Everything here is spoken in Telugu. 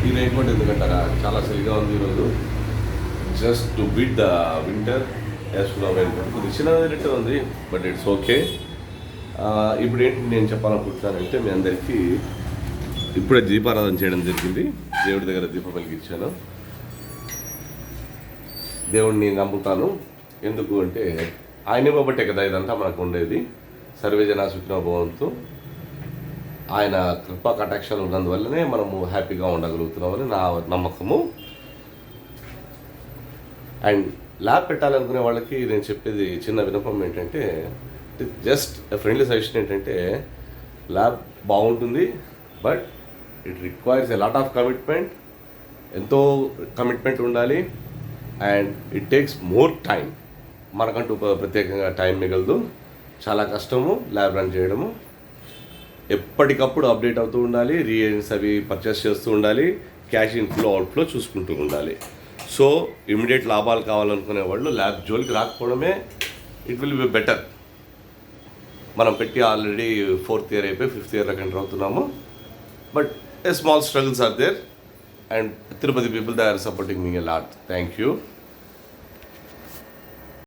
ఈ రైన్ కోట్ ఎందుకంటారా, చాలా చలిగా ఉంది ఈరోజు. Just to beat the winter వేసుకున్నాం రైన్ కోట్. కొద్దిగా చిన్నది ఉంది, బట్ ఇట్స్ ఓకే. ఇప్పుడు ఏంటి నేను చెప్పాలనుకుంటున్నానంటే, మీ అందరికీ ఇప్పుడే దీపారాధన చేయడం జరిగింది. దేవుడి దగ్గర దీపం వెలిగించాను. దేవుడిని నమ్ముతాను. ఎందుకు అంటే ఆయన ఇవ్వబట్టే కదా ఇదంతా మనకు ఉండేది. సర్వేజన సుఖినో భవంతు. ఆయన కృపా కటాక్షాలు ఉన్నందువల్లనే మనము హ్యాపీగా ఉండగలుగుతున్నామని నా నమ్మకము. అండ్ ల్యాబ్ పెట్టాలనుకునే వాళ్ళకి నేను చెప్పేది చిన్న విన్నపం ఏంటంటే, జస్ట్ ఫ్రెండ్లీ సజెషన్ ఏంటంటే, ల్యాబ్ బాగుంటుంది, but it requires a lot of commitment. ఎంతో కమిట్మెంట్ ఉండాలి. And it takes more time. మనకంటూ ప్రత్యేకంగా టైం మిగలదు. చాలా కష్టము ల్యాబ్ రన్ చేయడము. ఎప్పటికప్పుడు అప్డేట్ అవుతూ ఉండాలి. రీఏజెంట్స్ అవి పర్చేస్ చేస్తూ ఉండాలి. క్యాష్ ఇన్ఫ్లో అవుట్ఫ్లో చూసుకుంటూ ఉండాలి. సో ఇమీడియట్ లాభాలు కావాలనుకునే వాళ్ళు ల్యాబ్ జోలికి రాకపోవడమే ఇట్ విల్ బి బెటర్. మనం పెట్టి ఆల్రెడీ 4th ఇయర్ అయిపోయి 5th ఇయర్లోకి ఎంటర్ అవుతున్నాము. But a small struggles are there. And Tirupati people they are supporting me a lot. Thank you.